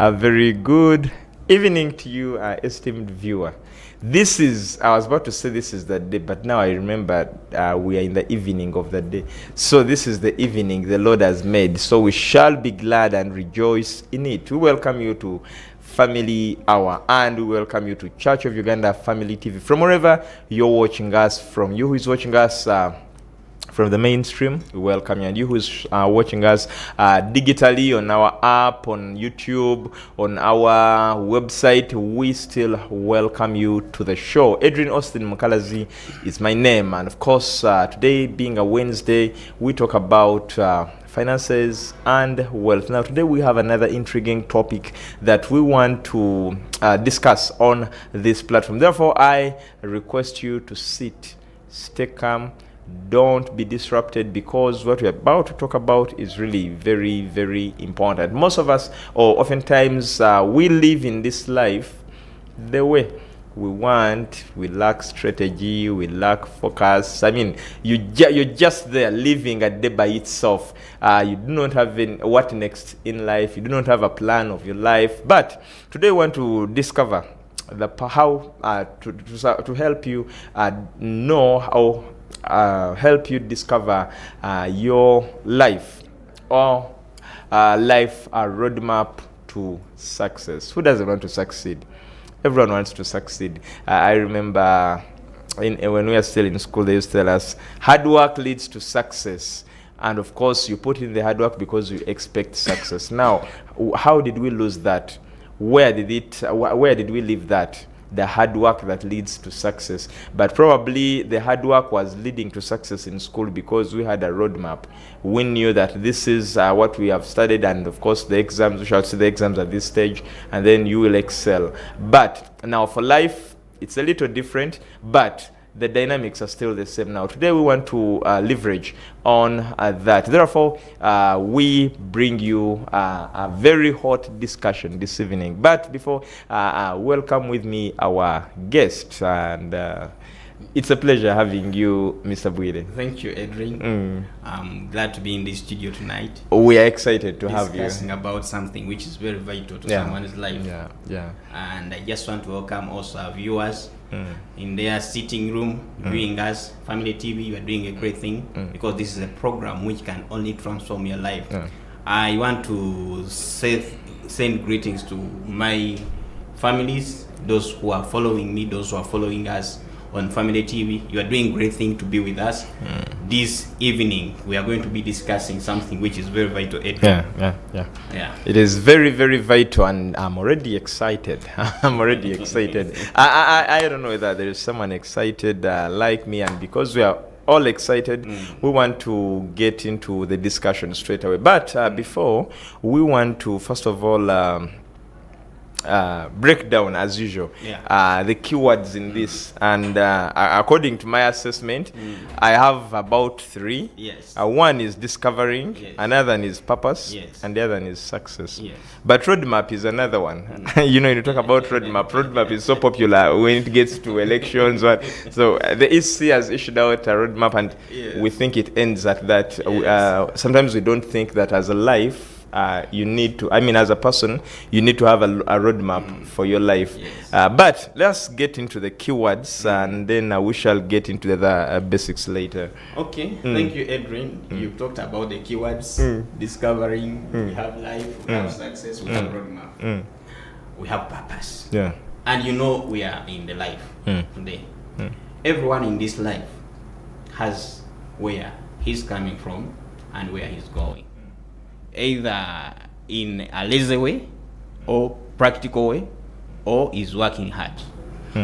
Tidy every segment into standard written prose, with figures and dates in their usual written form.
A very good evening to you, esteemed viewer. This is, I was about to say this is the day, but now I remember we are in the evening of the day. So this is the evening the Lord has made. So we shall be glad and rejoice in it. We welcome you to Family Hour, and we welcome you to Church of Uganda Family TV. From wherever you're watching us from, you who is watching us from the mainstream, we welcome you. And you who's watching us digitally on our app, on YouTube, on our website, we still welcome you to the show. Edrine Mukalazi is my name. And of course, today being a Wednesday, we talk about finances and wealth. Now, today we have another intriguing topic that we want to discuss on this platform. Therefore, I request you to sit, stay calm, don't be disrupted, because what we're about to talk about is really very, very important. Most of us, or oftentimes, we live in this life the way we want. We lack strategy, we lack focus. I mean, you're just there living a day by itself. You do not have what next in life. You do not have a plan of your life. But today we want to discover how to help you know how help you discover your life, or life roadmap to success. Who doesn't want to succeed? Everyone wants to succeed. I remember when we were still in school, they used to tell us hard work leads to success. And of course, you put in the hard work because you expect success. Now, how did we lose that? Where did we leave that? The hard work that leads to success. But probably the hard work was leading to success in school because we had a roadmap. We knew that this is what we have studied, and of course the exams, we shall see the exams at this stage, and then you will excel. But now for life, it's a little different, but the dynamics are still the same. Now, today we want to leverage on that. Therefore, we bring you a very hot discussion this evening. But before, welcome with me our guest. And it's a pleasure having you, Mr. Bwire. Thank you, Edrine. I'm glad to be in this studio tonight. We are excited to have you. Discussing about something which is very vital to someone's life. Yeah. And I just want to welcome also our viewers in their sitting room, viewing us. Family TV, you are doing a great thing, because this is a program which can only transform your life. I want to send greetings to my families, those who are following me, those who are following us on Family TV. You are doing great thing to be with us. This evening we are going to be discussing something which is very vital. Yeah. It is very, very vital, and I'm already excited. I don't know whether there is someone excited like me, and because we are all excited, we want to get into the discussion straight away. But before, we want to first of all break down, as usual, the keywords in this. And according to my assessment, I have about 3. Yes. One is discovering, another one is purpose, and the other one is success. But roadmap is another one. You know, you talk about roadmap is so popular when it gets to elections. So the EC has issued out a roadmap, and we think it ends at that. Sometimes we don't think that as a life, you need to, as a person, you need to have a roadmap for your life. But let's get into the keywords, and then we shall get into the basics later. Okay, thank you, Edrine. You've talked about the keywords, discovering, we have life, we have success, we have roadmap, we have purpose. And you know we are in the life today. Everyone in this life has where he's coming from and where he's going, either in a lazy way or practical way, or is working hard.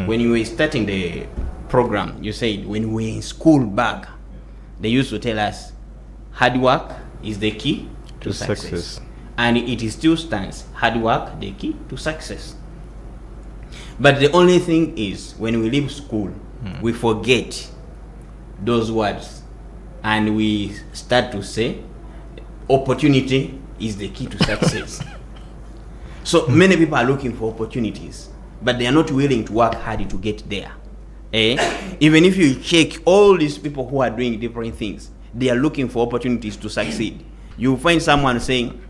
When you were starting the program, you said when we were in school back, they used to tell us hard work is the key to success. And it still stands. Hard work, the key to success. But the only thing is, when we leave school, we forget those words, and we start to say opportunity is the key to success. So many people are looking for opportunities, but they are not willing to work hard to get there. Even if you check all these people who are doing different things, they are looking for opportunities to succeed. You find someone saying,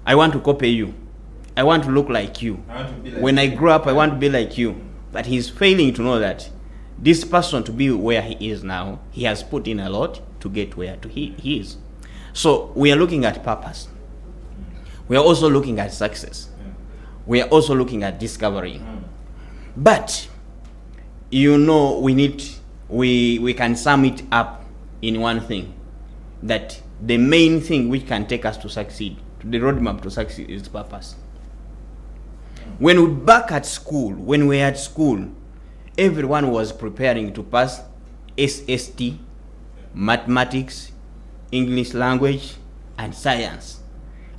I want to copy you. I want to look like you. When I grow up, I want to be like you. But he's failing to know that this person, to be where he is now, he has put in a lot to get where he is. So we are looking at purpose. We are also looking at success. We are also looking at discovery. But you know, we can sum it up in one thing, that the main thing which can take us to succeed, the roadmap to succeed, is purpose. When we back at school, when we were at school, everyone was preparing to pass SST, mathematics, English language, and science.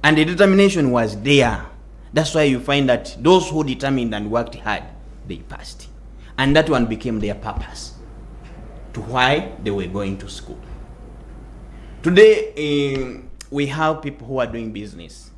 And the determination was there. That's why you find that those who determined and worked hard, they passed. And that one became their purpose to why they were going to school. Today, we have people who are doing business.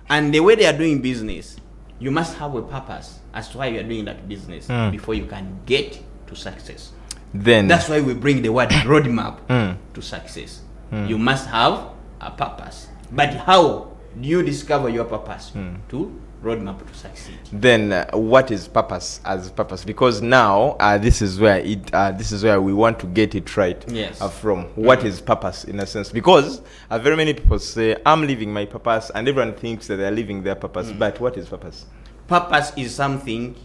And the way they are doing business, you must have a purpose as to why you are doing that business before you can get to success. Then that's why we bring the word roadmap to success. You must have a purpose. But how do you discover your purpose to roadmap to succeed? Then what is purpose as purpose? Because now this is where we want to get it right. Yes. From what is purpose in a sense? Because very many people say, I'm living my purpose, and everyone thinks that they're living their purpose. But what is purpose? Purpose is something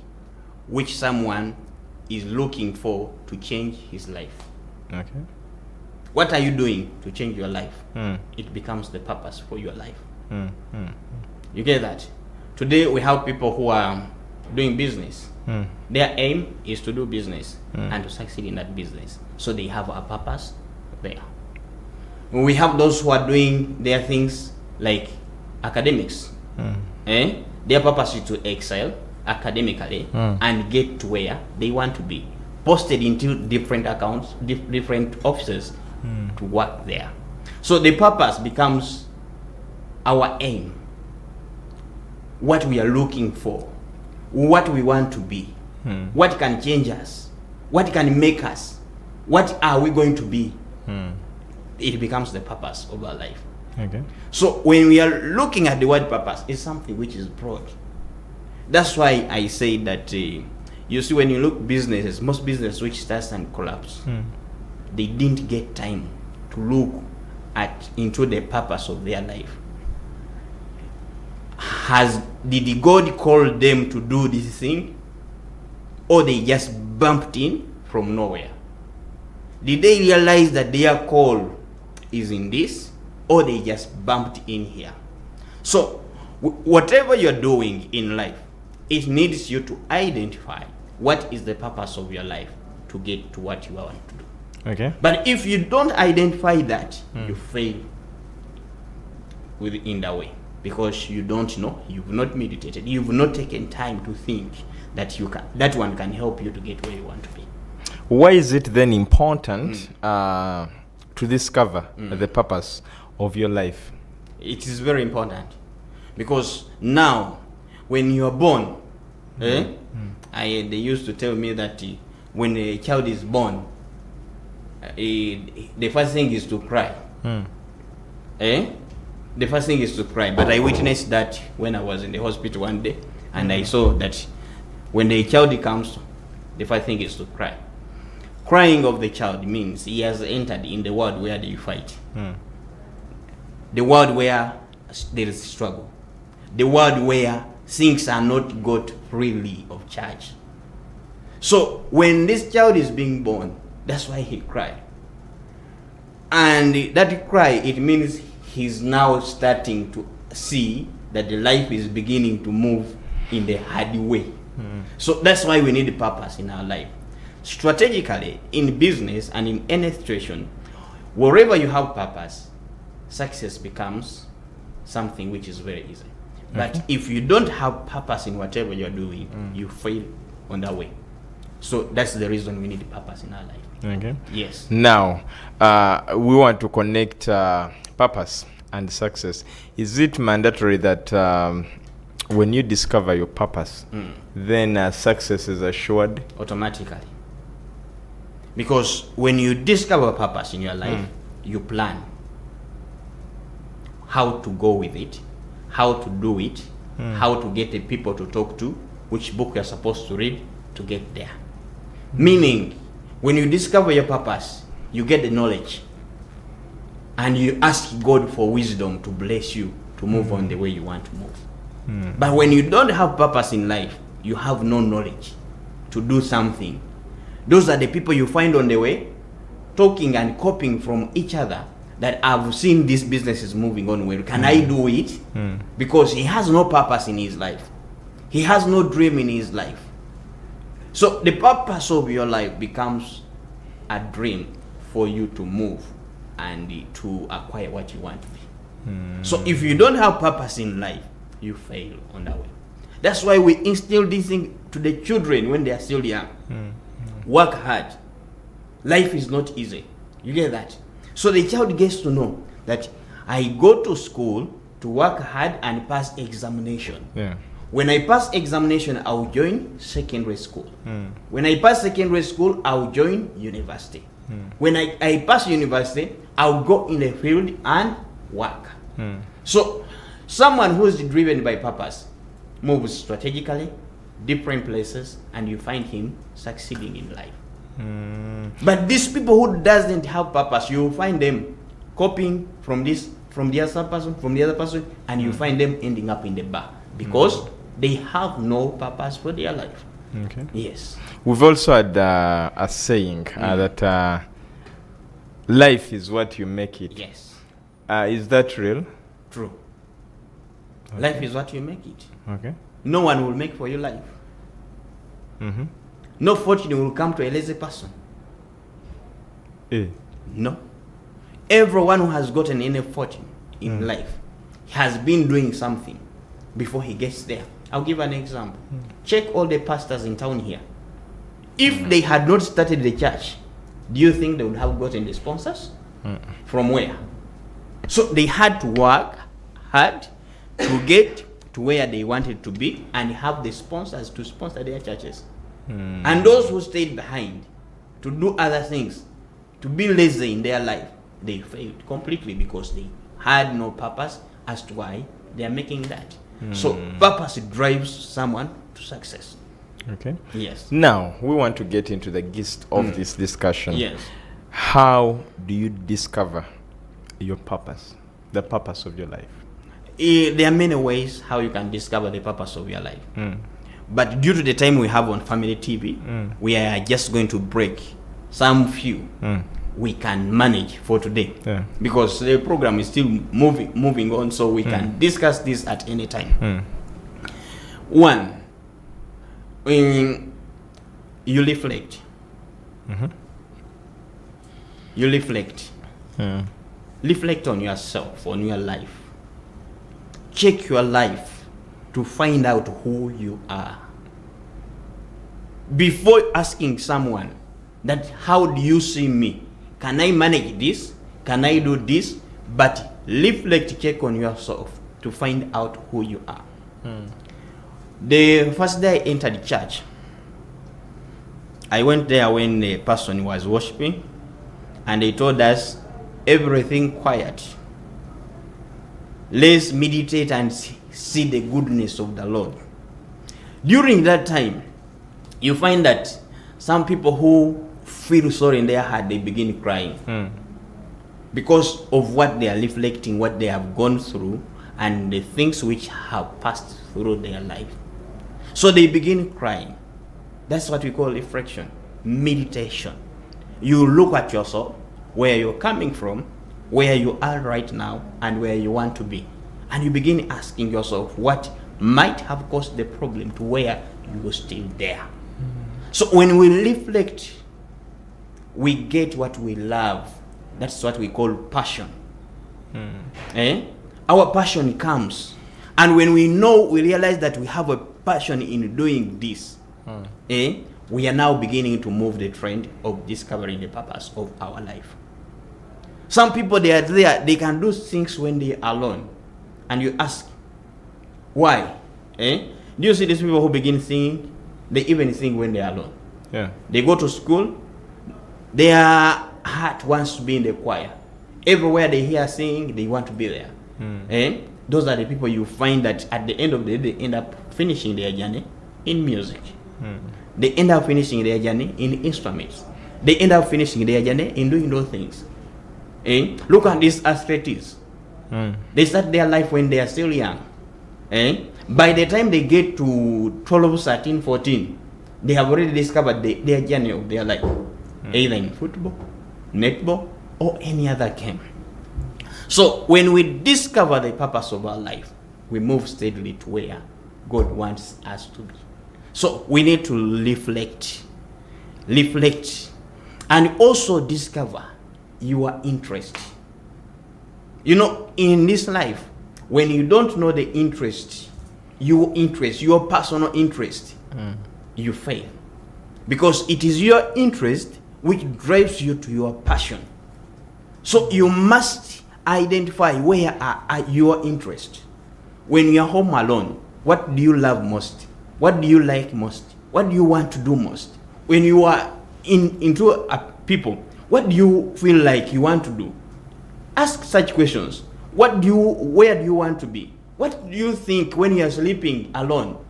which someone is looking for to change his life. Okay. What are you doing to change your life? It becomes the purpose for your life. You get that? Today we have people who are doing business. Their aim is to do business and to succeed in that business. So they have a purpose there. We have those who are doing their things like academics. Their purpose is to excel academically and get to where they want to be. Posted into different accounts, different offices to work there. So the purpose becomes our aim. What we are looking for, what we want to be, what can change us, what can make us, what are we going to be. It becomes the purpose of our life. Okay. So when we are looking at the word purpose, it's something which is broad. That's why I say that you see, when you look businesses, most businesses which starts and collapse, they didn't get time to look into the purpose of their life. Did God call them to do this thing, or they just bumped in from nowhere? Did they realize that their call is in this, or they just bumped in here? So whatever you're doing in life, it needs you to identify what is the purpose of your life to get to what you want to do. Okay. But if you don't identify that, you fail within that way. Because you don't know, you've not meditated, you've not taken time to think that that one can help you to get where you want to be. Why is it then important to discover the purpose of your life? It is very important, because now when you are born, they used to tell me that when a child is born, the first thing is to cry. The first thing is to cry. But I witnessed that when I was in the hospital one day, and I saw that when the child comes, the first thing is to cry. Crying of the child means he has entered in the world where they fight. The world where there is struggle. The world where things are not got freely of charge. So when this child is being born, that's why he cried. And that cry, it means he's now starting to see that the life is beginning to move in the hard way. So that's why we need a purpose in our life. Strategically, in business and in any situation, wherever you have purpose, success becomes something which is very easy. But if you don't have purpose in whatever you're doing, you fail on that way. So that's the reason we need purpose in our life. Okay. Yes. Now, we want to connect purpose and success. Is it mandatory that when you discover your purpose, then success is assured? Automatically. Because when you discover purpose in your life, you plan how to go with it, how to do it, how to get the people to talk to, which book you're supposed to read to get there. Meaning, when you discover your purpose, you get the knowledge, and you ask God for wisdom to bless you to move on the way you want to move. But when you don't have purpose in life, you have no knowledge to do something. Those are the people you find on the way, talking and copying from each other, that I've seen this business is moving on well. Can I do it? Because he has no purpose in his life. He has no dream in his life. So the purpose of your life becomes a dream for you to move and to acquire what you want to be. So if you don't have purpose in life, you fail on that way. That's why we instill this thing to the children when they are still young. Work hard. Life is not easy. You get that? So the child gets to know that I go to school to work hard and pass examination. When I pass examination, I'll join secondary school. When I pass secondary school, I'll join university. When I pass university, I'll go in the field and work. So someone who is driven by purpose moves strategically, different places, and you find him succeeding in life. But these people who doesn't have purpose, you will find them copying from this, from the other person, and you find them ending up in the bar because they have no purpose for their life. Yes. We've also had a saying that life is what you make it. Yes. Is that real? True. Life is what you make it. Okay. No one will make for you life. No fortune will come to a lazy person. No. Everyone who has gotten any fortune in life has been doing something before he gets there. I'll give an example. Check all the pastors in town here. If they had not started the church, do you think they would have gotten the sponsors? From where? So they had to work hard to get to where they wanted to be and have the sponsors to sponsor their churches. And those who stayed behind to do other things, to be lazy in their life, they failed completely because they had no purpose as to why they are making that. So purpose drives someone to success. Okay. Yes. Now we want to get into the gist of this discussion. Yes. How do you discover your purpose, the purpose of your life? There are many ways how you can discover the purpose of your life. But due to the time we have on Family TV, we are just going to break some few we can manage for today. Because the program is still moving on, so we can discuss this at any time. One, when you reflect. You reflect. Reflect on yourself, on your life. Check your life to find out who you are. Before asking someone that how do you see me? Can I manage this? Can I do this? But reflect, check on yourself to find out who you are. The first day I entered church, I went there when the person was worshiping, and they told us everything quiet. Let's meditate and see the goodness of the Lord. During that time, you find that some people who feel sorry in their heart, they begin crying because of what they are reflecting, what they have gone through, and the things which have passed through their life. So they begin crying. That's what we call reflection, meditation. You look at yourself, where you're coming from, where you are right now, and where you want to be. And you begin asking yourself what might have caused the problem to where you were still there. So when we reflect, we get what we love. That's what we call passion. Our passion comes. And when we realize that we have a passion in doing this, we are now beginning to move the trend of discovering the purpose of our life. Some people, they are there, they can do things when they are alone. And you ask, why? Do you see these people who begin singing? They even sing when they are alone. They go to school, their heart wants to be in the choir. Everywhere they hear singing, they want to be there. those are the people you find that at the end of the day, they end up finishing their journey in music. They end up finishing their journey in instruments. They end up finishing their journey in doing those things. Look at these athletes. They start their life when they are still young. By the time they get to 12, 13, 14, they have already discovered their journey of their life, either in football, netball, or any other game. So when we discover the purpose of our life, we move steadily to where God wants us to be. So we need to reflect, and also discover your interest. You know, in this life, when you don't know the interest, your personal interest, you fail. Because it is your interest which drives you to your passion. So you must identify where are your interests. When you are home alone, what do you love most? What do you like most? What do you want to do most? When you are into people, what do you feel like you want to do? Ask such questions. Where do you want to be? What do you think when you are sleeping alone?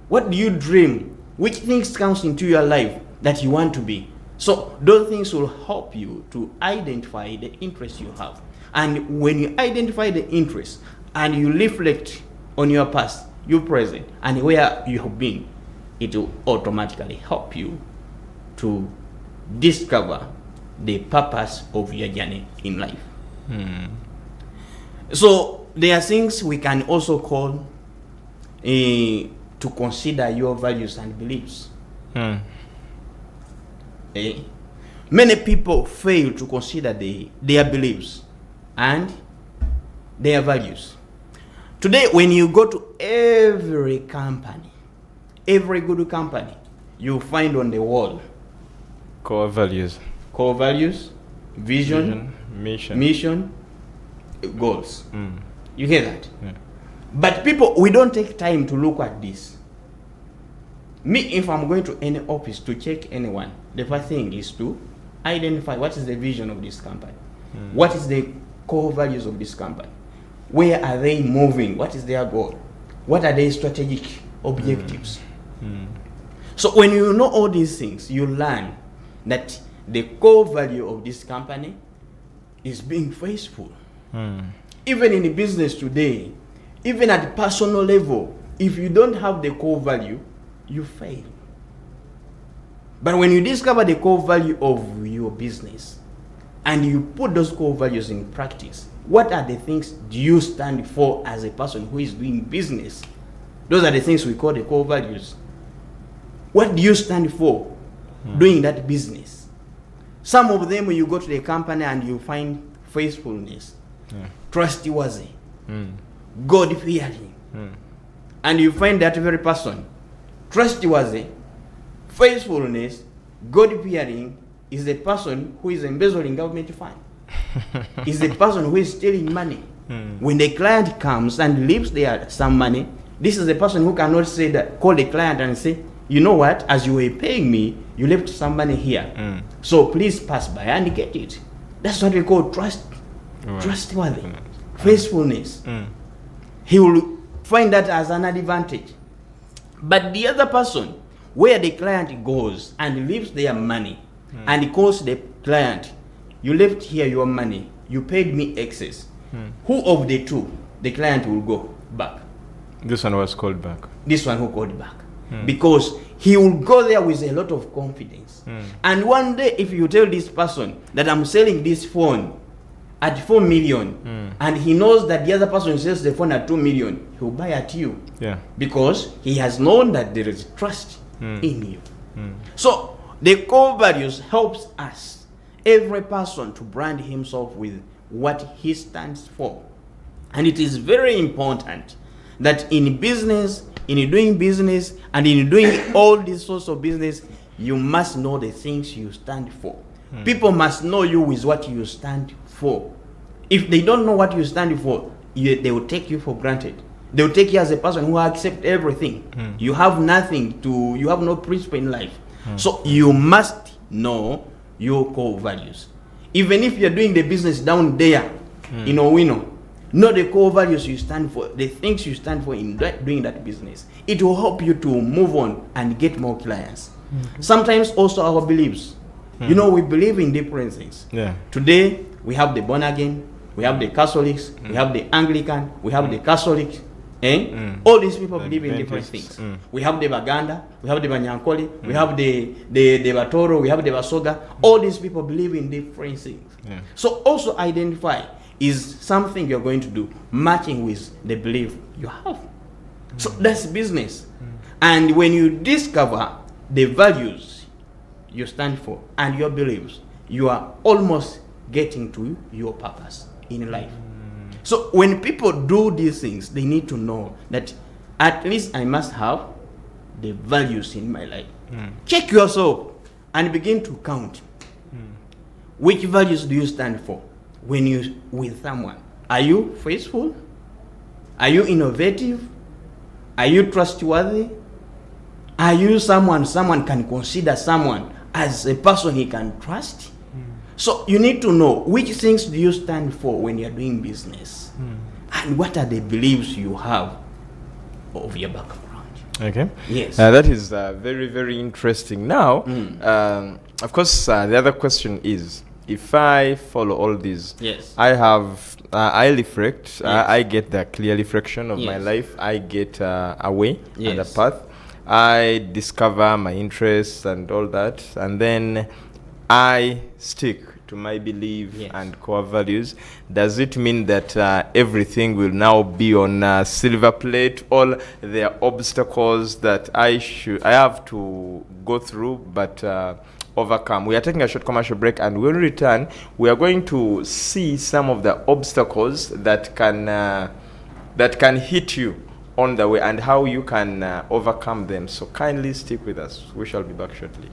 What do you dream? Which things comes into your life that you want to be? So those things will help you to identify the interests you have. And when you identify the interests and you reflect on your past, your present, and where you have been, it will automatically help you to discover the purpose of your journey in life. So there are things we can also call to consider your values and beliefs. Many people fail to consider their beliefs and their values. Today, when you go to every company, every good company, you find on the wall core values, vision, mission, goals. You hear that? Yeah. But people, we don't take time to look at this. Me, if I'm going to any office to check anyone, the first thing is to identify what is the vision of this company. What is the core values of this company? Where are they moving? What is their goal? What are their strategic objectives? So when you know all these things, you learn that the core value of this company is being faithful. Even in the business today, even at the personal level, if you don't have the core value, you fail. But when you discover the core value of your business and you put those core values in practice, what are the things do you stand for as a person who is doing business? Those are the things we call the core values. What do you stand for doing that business? Some of them, when you go to the company and you find faithfulness, trustworthy, God-fearing, and you find that very person trustworthy, faithfulness, God-fearing, is the person who is embezzling government fund. Is the person who is stealing money. When the client comes and leaves there some money, this is the person who cannot say that, call the client and say, you know what, as you were paying me, you left some money here. So please pass by and get it. That's what we call trustworthy, faithfulness. He will find that as an advantage. But the other person, where the client goes and leaves their money and calls the client, you left here your money, you paid me excess. Who of the two, the client will go back? This one was called back. This one who called back. Because he will go there with a lot of confidence. And one day, if you tell this person that I'm selling this phone at 4 million, and he knows that the other person sells the phone at 2 million, he will buy at you. Because he has known that there is trust in you. So the core values helps us, every person, to brand himself with what he stands for. And it is very important that in business, in doing business, and in doing all these sorts of business, you must know the things you stand for. People must know you with what you stand for. If they don't know what you stand for, they will take you for granted. They will take you as a person who accepts everything. You have you have no principle in life. So you must know your core values. Even if you're doing the business down there in Owino, know the core values you stand for, the things you stand for in doing that business. It will help you to move on and get more clients. Sometimes also our beliefs. You know, we believe in different things. Yeah. Today, we have the born again, we have the Catholics, we have the Anglican, we have the Catholics. All these people believe in different things. We have the Baganda, we have the Banyankoli, we have the Batoro, we have the Basoga. All these people believe in different things. Yeah. So also identify, is something you're going to do matching with the belief you have. So that's business. And when you discover the values you stand for and your beliefs, you are almost getting to your purpose in life. So when people do these things, they need to know that at least I must have the values in my life. Check yourself and begin to count. Which values do you stand for when you with someone? Are you faithful? Are you innovative? Are you trustworthy? Are you someone can consider someone as a person he can trust? So you need to know which things do you stand for when you're doing business, and what are the beliefs you have of your background. Okay. Yes. That is very, very interesting. Now, of course, the other question is, if I follow all these, Yes. I have, I reflect, Yes. I get the clear reflection of my Yes. life, I get a way and a Yes. path, I discover my interests and all that, and then I stick to my belief Yes. and core values. Does it mean that everything will now be on silver plate? All the obstacles that I have to go through, but overcome. We are taking a short commercial break, and when we return, we are going to see some of the obstacles that can hit you on the way and how you can overcome them. So kindly stick with us. We shall be back shortly.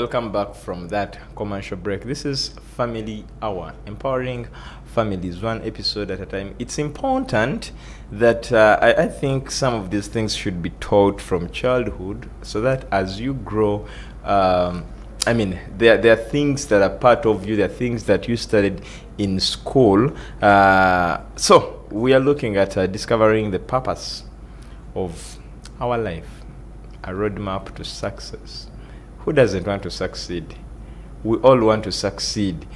welcome back from that commercial break. This is Family Hour, empowering families one episode at a time. It's important that I think some of these things should be taught from childhood, so that as you grow, there are things that are part of you, there are things that you studied in school. So we are looking at discovering the purpose of our life, a roadmap to success. Who doesn't want to succeed? We all want to succeed.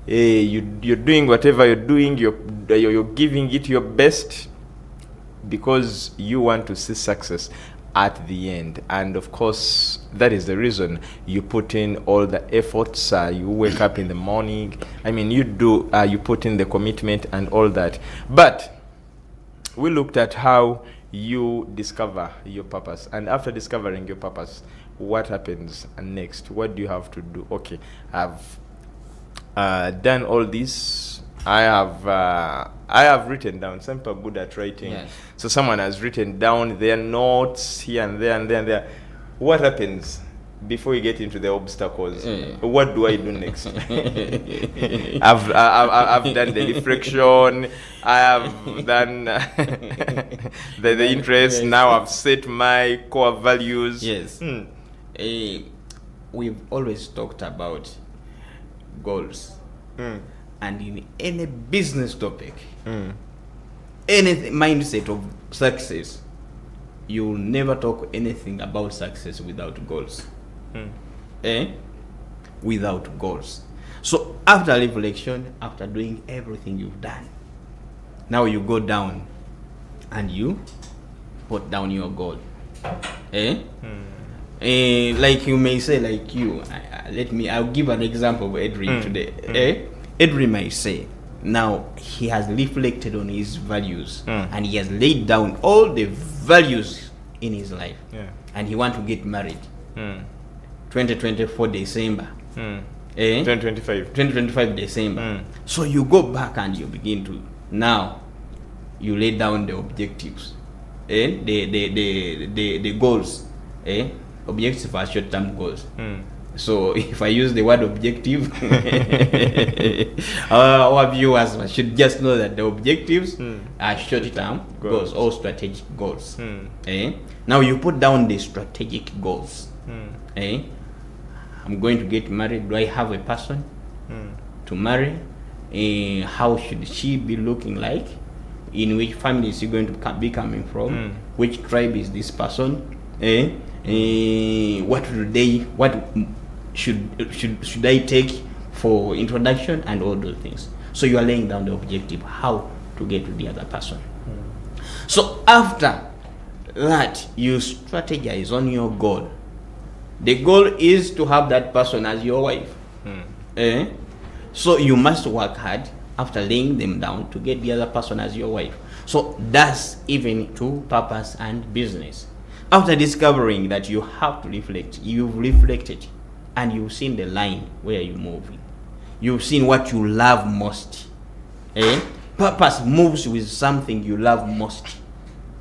You're doing whatever you're doing, you're giving it your best because you want to see success at the end. And of course, that is the reason you put in all the efforts. You wake up in the morning. You put in the commitment and all that. But we looked at how you discover your purpose. And after discovering your purpose, what happens next? What do you have to do? Okay, I've done all this. I have written down. Some people are good at writing. Yes. So someone has written down their notes here and there and there and there. What happens before you get into the obstacles? What do I do next? I've done the reflection. I have done the interest. Now I've set my core values. Yes. We've always talked about goals. And in any business topic, any mindset of success, you'll never talk anything about success without goals. Without goals. So after reflection, after doing everything you've done, now you go down and you put down your goal. Like you may say, like you, I'll give an example of Edrine today. Edrine might say, now he has reflected on his values and he has laid down all the values in his life, and he wants to get married. 2024 December. 2025 December. So you go back and you begin to, now you lay down the objectives, the goals. Objectives are short-term goals. So if I use the word objective, our viewers should just know that the objectives are short-term goals or strategic goals. Now you put down the strategic goals. I'm going to get married. Do I have a person to marry? How should she be looking like? In which family is she going to be coming from? Which tribe is this person? What should I take for introduction and all those things? So you are laying down the objective, how to get to the other person. So after that, you strategize on your goal. The goal is to have that person as your wife. So you must work hard after laying them down to get the other person as your wife. So that's even to purpose and business. After discovering that you have to reflect, you've reflected and you've seen the line where you're moving. You've seen what you love most. Purpose moves with something you love most.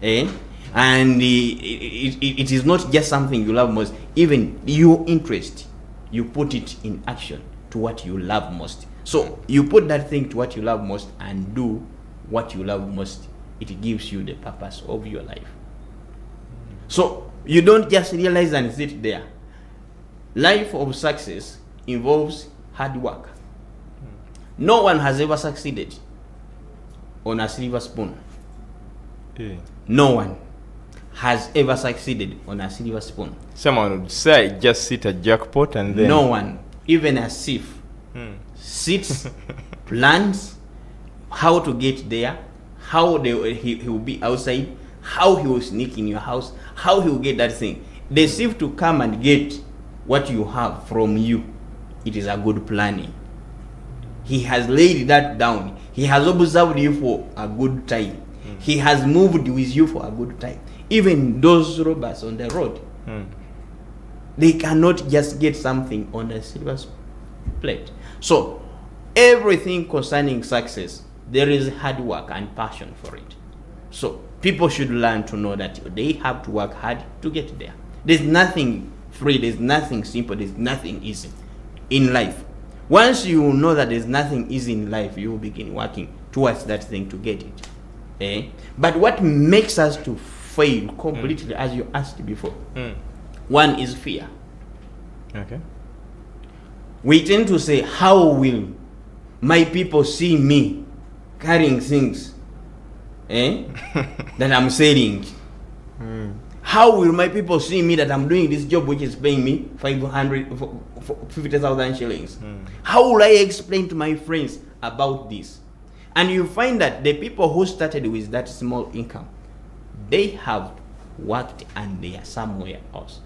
And it is not just something you love most. Even your interest, you put it in action to what you love most. So you put that thing to what you love most and do what you love most. It gives you the purpose of your life. So you don't just realize and sit there. Life of success involves hard work. No one has ever succeeded on a silver spoon. No one has ever succeeded on a silver spoon. Someone would say just sit a jackpot and then... No one, even a thief, sits, plans how to get there, how he will be outside, how he will sneak in your house, how he will get that thing. The thief to come and get what you have from you, it is a good planning. He has laid that down. He has observed you for a good time. He has moved with you for a good time. Even those robbers on the road, they cannot just get something on a silver plate. So everything concerning success, there is hard work and passion for it. So people should learn to know that they have to work hard to get there. There's nothing free. There's nothing simple. There's nothing easy in life. Once you know that there's nothing easy in life, you will begin working towards that thing to get it. But what makes us to fail completely, as you asked before, one is fear. Okay. We tend to say, how will my people see me carrying things that I'm selling? How will my people see me that I'm doing this job which is paying me 50,000 shillings? How will I explain to my friends about this? And you find that the people who started with that small income, they have worked and they are somewhere else.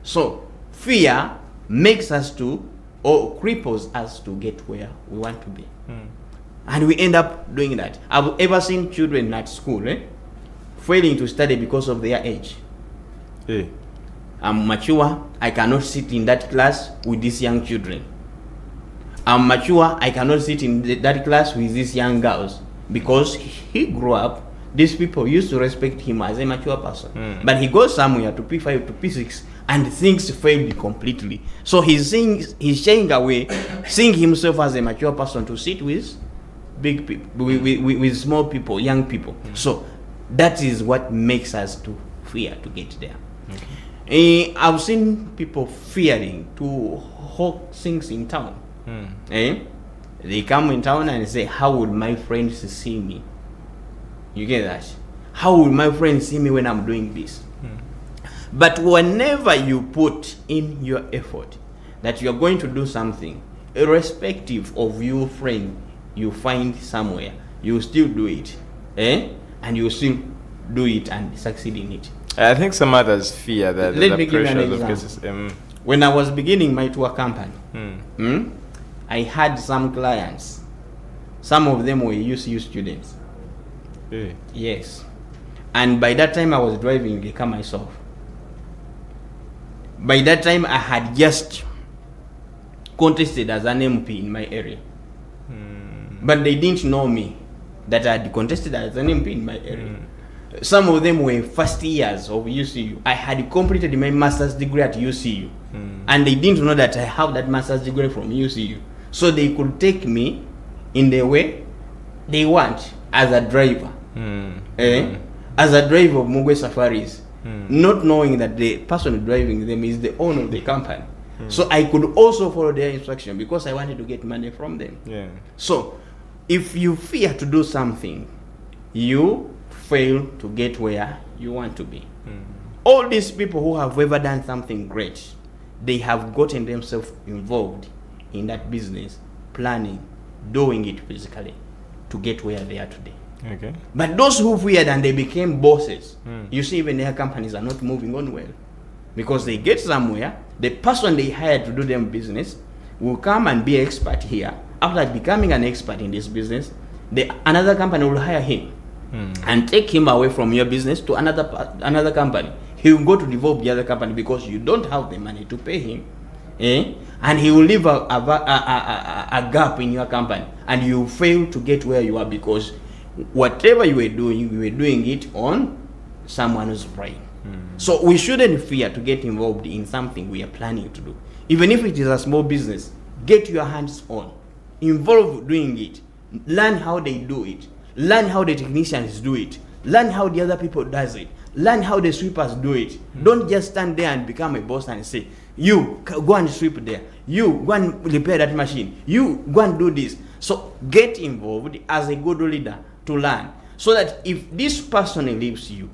So fear makes us to, or cripples us to get where we want to be. And we end up doing that. I've ever seen children at school failing to study because of their age. I'm mature, I cannot sit in that class with these young children. I'm mature, I cannot sit in that class with these young girls, because he grew up, these people used to respect him as a mature person. But he goes somewhere to P5 to P6 and things failed completely. So he's shying away, seeing himself as a mature person to sit with big people, with small people, young people. So that is what makes us to fear to get there. I've seen people fearing to hawk things in town. They come in town and say, how would my friends see me? You get that? How will my friends see me when I'm doing this? But whenever you put in your effort that you're going to do something, irrespective of your friend you find somewhere, you still do it. And you still do it and succeed in it. I think some others fear that Let the me give you an pressures of example. cases. When I was beginning my tour company, I had some clients. Some of them were UCU students. Yes. And by that time I was driving the car myself. By that time I had just contested as an MP in my area. But they didn't know me that I had contested as an MP in my area. Some of them were first years of UCU. I had completed my master's degree at UCU. And they didn't know that I have that master's degree from UCU. So they could take me in the way they want as a driver. As a driver of Mugwe Safaris. Not knowing that the person driving them is the owner of the company. So I could also follow their instruction because I wanted to get money from them. So if you fear to do something, you fail to get where you want to be. All these people who have ever done something great, they have gotten themselves involved in that business, planning, doing it physically to get where they are today. But those who feared and they became bosses, you see even their companies are not moving on well. Because they get somewhere, the person they hired to do their business will come and be an expert here. After becoming an expert in this business, another company will hire him and take him away from your business to another company. He will go to develop the other company because you don't have the money to pay him. And he will leave a gap in your company, and you fail to get where you are because whatever you were doing it on someone's brain. So we shouldn't fear to get involved in something we are planning to do. Even if it is a small business, get your hands on. Involve doing it. Learn how they do it. Learn how the technicians do it. Learn how the other people does it. Learn how the sweepers do it. Don't just stand there and become a boss and say, you go and sweep there. You go and repair that machine. You go and do this. So get involved as a good leader to learn. So that if this person leaves you,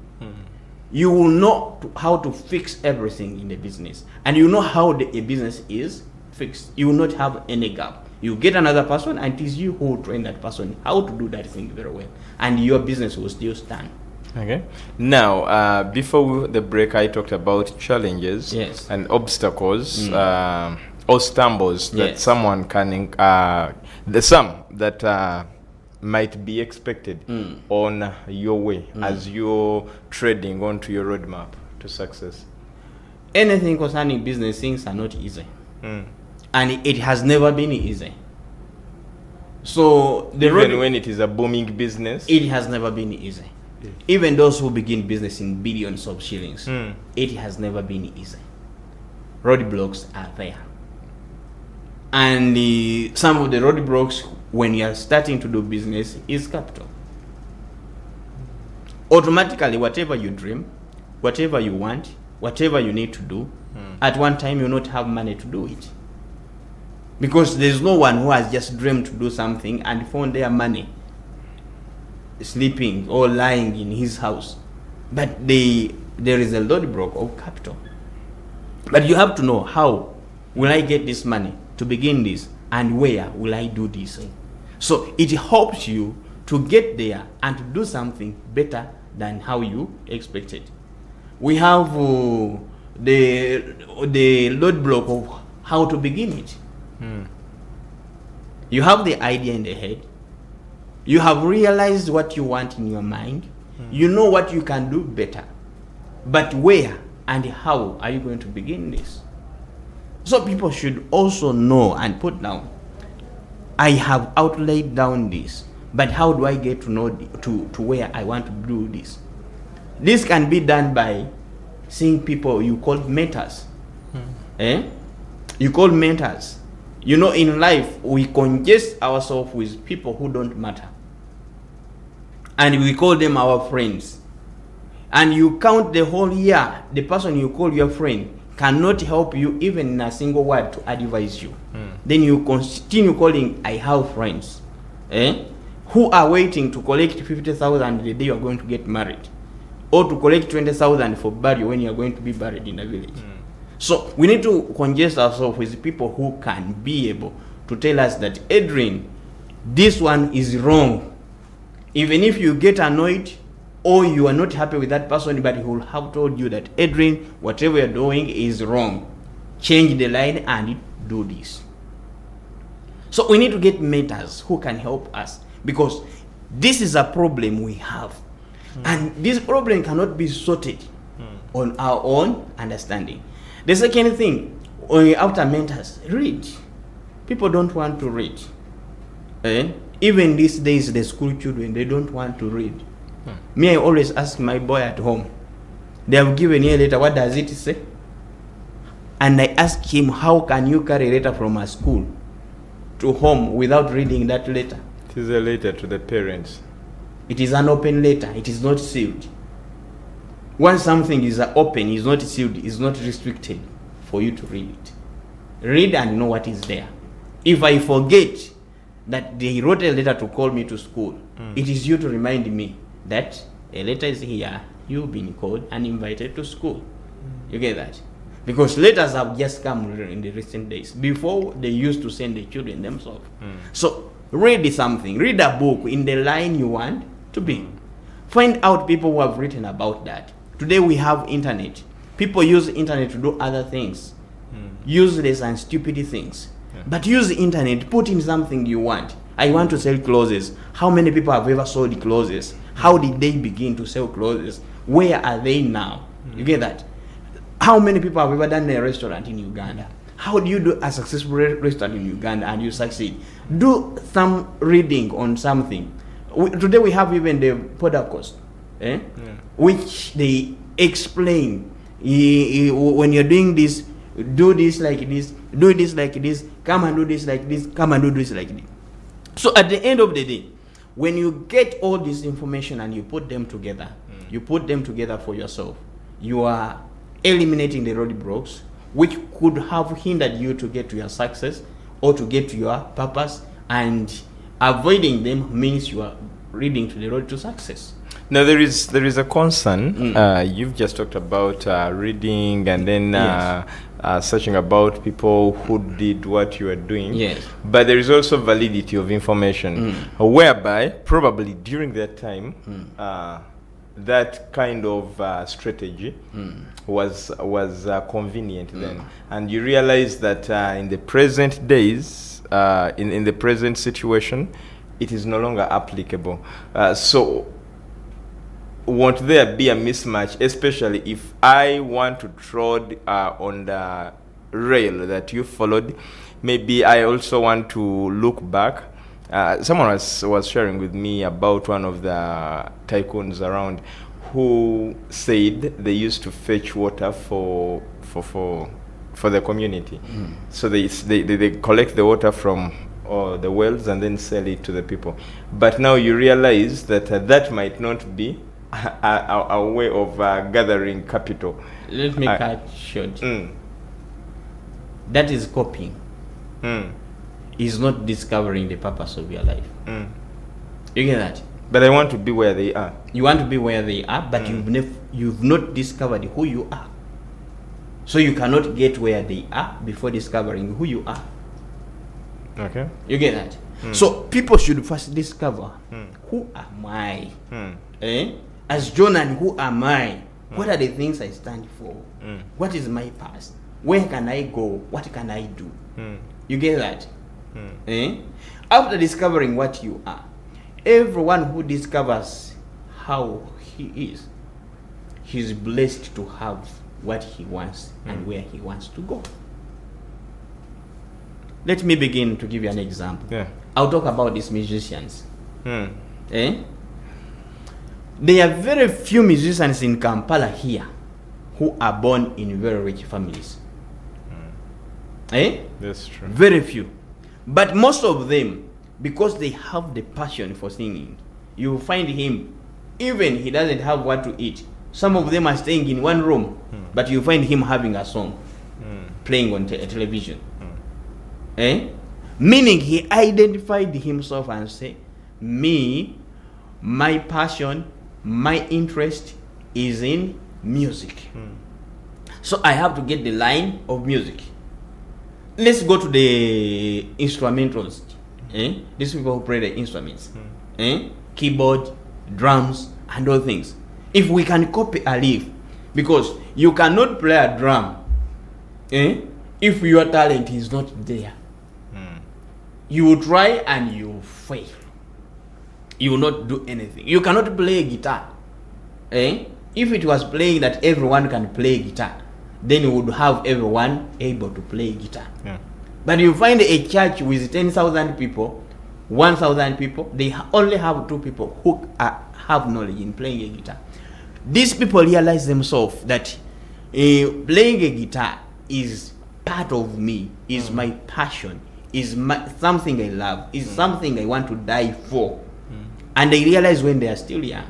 you will know how to fix everything in the business. And you know how a business is fixed. You will not have any gap. You get another person and it is you who will train that person how to do that thing very well. And your business will still stand. Now, before the break, I talked about challenges and obstacles or stumbles that someone can, some that might be expected on your way as you're trading onto your roadmap to success. Anything concerning business, things are not easy. And it has never been easy. So even when it is a booming business, it has never been easy. Even those who begin business in billions of shillings, it has never been easy. roadblocks are there. And some of the roadblocks when you are starting to do business is capital. Automatically, whatever you dream, whatever you want, whatever you need to do, at one time you not have money to do it. Because there's no one who has just dreamed to do something and found their money sleeping or lying in his house. But there is a roadblock of capital. But you have to know, how will I get this money to begin this, and where will I do this? So it helps you to get there and to do something better than how you expected. We have the roadblock of how to begin it. You have the idea in the head. You have realized what you want in your mind. You know what you can do better. But where and how are you going to begin this? So people should also know and put down, I have outlaid down this, but how do I get to know to where I want to do this? This can be done by seeing people you call mentors. You call mentors. You know, in life, we congest ourselves with people who don't matter. And we call them our friends. And you count the whole year, the person you call your friend cannot help you even in a single word to advise you. Then you continue calling, I have friends. Who are waiting to collect 50,000 the day you are going to get married. Or to collect 20,000 for burial when you are going to be buried in a village. So we need to congest ourselves with people who can be able to tell us that, Edrine, this one is wrong. Even if you get annoyed or you are not happy with that person, but he will have told you that, Edrine, whatever you're doing is wrong. Change the line and do this. So we need to get mentors who can help us, because this is a problem we have. And this problem cannot be sorted on our own understanding. The second thing, after mentors, read. People don't want to read. Even these days, the school children, they don't want to read. Me, I always ask my boy at home. They have given me a letter, what does it say? And I ask him, how can you carry a letter from a school to home without reading that letter? It is a letter to the parents. It is an open letter. It is not sealed. Once something is open, is not sealed, is not restricted for you to read it. Read and know what is there. If I forget that they wrote a letter to call me to school, it is you to remind me that a letter is here, you've been called and invited to school. You get that? Because letters have just come in the recent days. Before, they used to send the children themselves. So read something, read a book in the line you want to be. Find out people who have written about that. Today we have internet. People use internet to do other things, useless and stupid things. But use the internet, put in something you want. I want to sell clothes. How many people have ever sold clothes? How did they begin to sell clothes? Where are they now? You get that? How many people have ever done a restaurant in Uganda? How do you do a successful restaurant in Uganda and you succeed? Do some reading on something. Today we have even the podcast, which they explain. When you're doing this, do this like this, do this like this, come and do this like this, come and do this like this. So at the end of the day, when you get all this information and you put them together, you put them together for yourself, you are eliminating the roadblocks which could have hindered you to get to your success or to get to your purpose, and avoiding them means you are reading to the road to success. Now there is a concern. You've just talked about reading and then searching about people who did what you are doing. Yes. But there is also validity of information, whereby probably during that time, that kind of strategy was convenient then, and you realize that in the present days, in the present situation, it is no longer applicable. So won't there be a mismatch, especially if I want to trod on the rail that you followed? Maybe I also want to look back. Someone was sharing with me about one of the tycoons around who said they used to fetch water for for the community. So they collect the water from the wells and then sell it to the people. But now you realize that that might not be a way of gathering capital. Let me cut short. That is copying. Is not discovering the purpose of your life. You get that? But I want to be where they are. You want to be where they are, but you've not discovered who you are. So you cannot get where they are before discovering who you are. Okay. You get that? So people should first discover who am I? As Jonan, who am I? What are the things I stand for? What is my past? Where can I go? What can I do? You get that? After discovering what you are, everyone who discovers how he is, he's blessed to have what he wants and where he wants to go. Let me begin to give you an example. Yeah. I'll talk about these musicians. There are very few musicians in Kampala here who are born in very rich families. That's true. Very few. But most of them, because they have the passion for singing, you will find him, even he doesn't have what to eat. Some of them are staying in one room, but you find him having a song playing on television. Meaning he identified himself and said, me, my passion, my interest is in music. So I have to get the line of music. Let's go to the instrumentals. These people who play the instruments. Keyboard, drums, and all things. If we can copy a riff, because you cannot play a drum if your talent is not there. You will try and you will fail. You will not do anything. You cannot play a guitar. If it was playing that everyone can play guitar, then you would have everyone able to play guitar. But you find a church with 10,000 people, 1,000 people, they only have 2 people who have knowledge in playing a guitar. These people realize themselves that playing a guitar is part of me, is my passion, is something I love, is something I want to die for. And they realize when they are still young.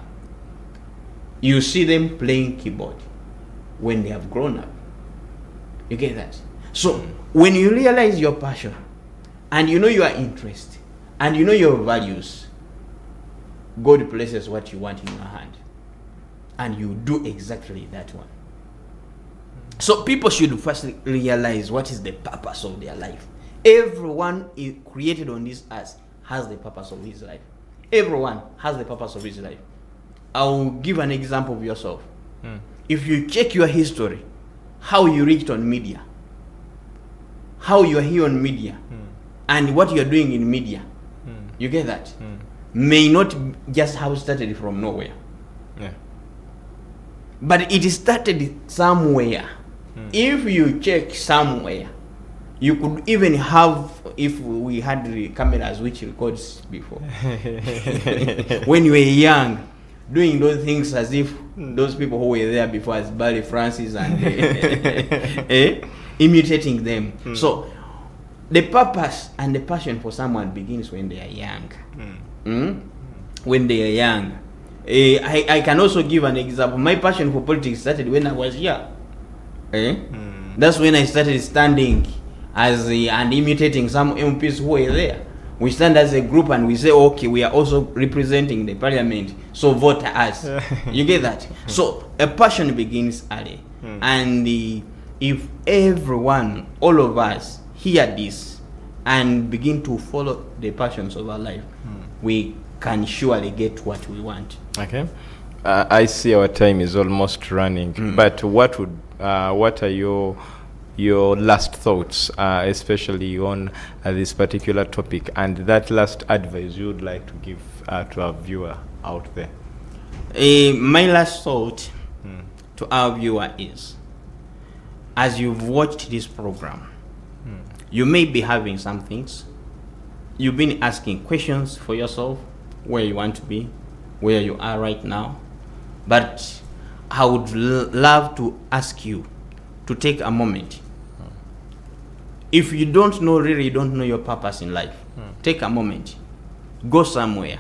You see them playing keyboard when they have grown up. You get that? So when you realize your passion and you know your interest and you know your values, God places what you want in your hand and you do exactly that one. So people should first realize what is the purpose of their life. Everyone is created on this earth has the purpose of his life. Everyone has the purpose of his life. I'll give an example of yourself. If you check your history, how you reached on media, how you are here on media, and what you are doing in media, you get that? May not just have started from nowhere. But it started somewhere. If you check somewhere, you could even have, if we had the cameras which records before, when you were young, doing those things as if those people who were there before as Barry Francis and imitating them. So the purpose and the passion for someone begins when they are young. When they are young. I can also give an example. My passion for politics started when I was young. That's when I started standing as and imitating some MPs who were there. We stand as a group and we say, okay, we are also representing the parliament, so vote us. You get that? So a passion begins early. And if everyone, all of us, hear this and begin to follow the passions of our life, we can surely get what we want. Okay. I see our time is almost running, but what are your last thoughts, especially on this particular topic, and that last advice you would like to give to our viewer out there? My last thought to our viewer is, as you've watched this program, you may be having some things. You've been asking questions for yourself, where you want to be, where you are right now. But I would love to ask you to take a moment If you don't know, really, you don't know your purpose in life, take a moment, go somewhere,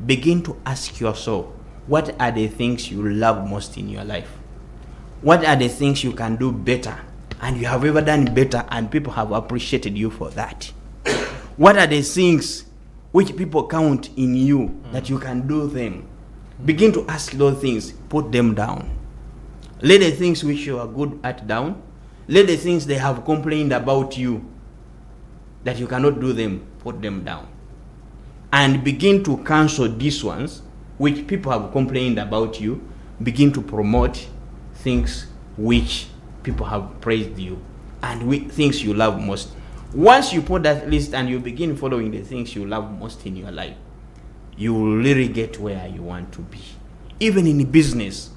begin to ask yourself, what are the things you love most in your life? What are the things you can do better, and you have ever done better, and people have appreciated you for that? What are the things which people count in you that you can do them? Begin to ask those things, put them down. Lay the things which you are good at down. Lay the things they have complained about you that you cannot do them, put them down. And begin to cancel these ones which people have complained about you. Begin to promote things which people have praised you and things you love most. Once you put that list and you begin following the things you love most in your life, you will really get where you want to be. Even in business,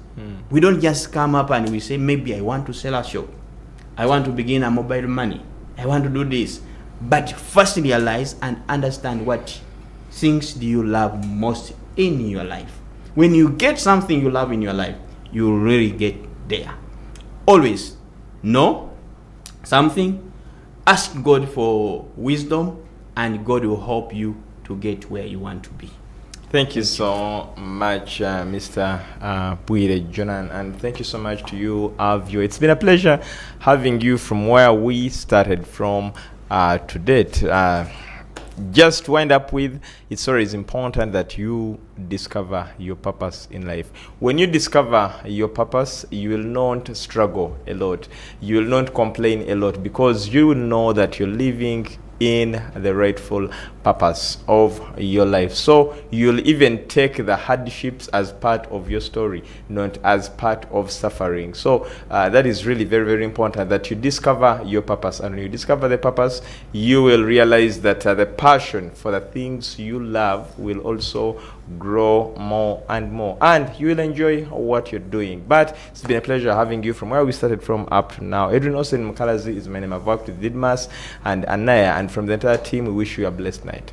we don't just come up and we say, maybe I want to sell a shop, I want to begin a mobile money, I want to do this. But first realize and understand what things do you love most in your life. When you get something you love in your life, you will really get there. Always know something, ask God for wisdom, and God will help you to get where you want to be. Thank you so much, Mr. Bwire Jonan, and thank you so much to you, our viewer. It's been a pleasure having you from where we started from to date. Just wind up with, it's always important that you discover your purpose in life. When you discover your purpose, you will not struggle a lot. You will not complain a lot, because you will know that you're living in the rightful purpose of your life. So you'll even take the hardships as part of your story, not as part of suffering. So that is really very, very important, that you discover your purpose. And when you discover the purpose, you will realize that the passion for the things you love will also grow more and more, and you will enjoy what you're doing. But it's been a pleasure having you from where we started from up to now. Edrine Mukalazi is my name. I've worked with Didmas and Anaya, and from the entire team, we wish you a blessed night.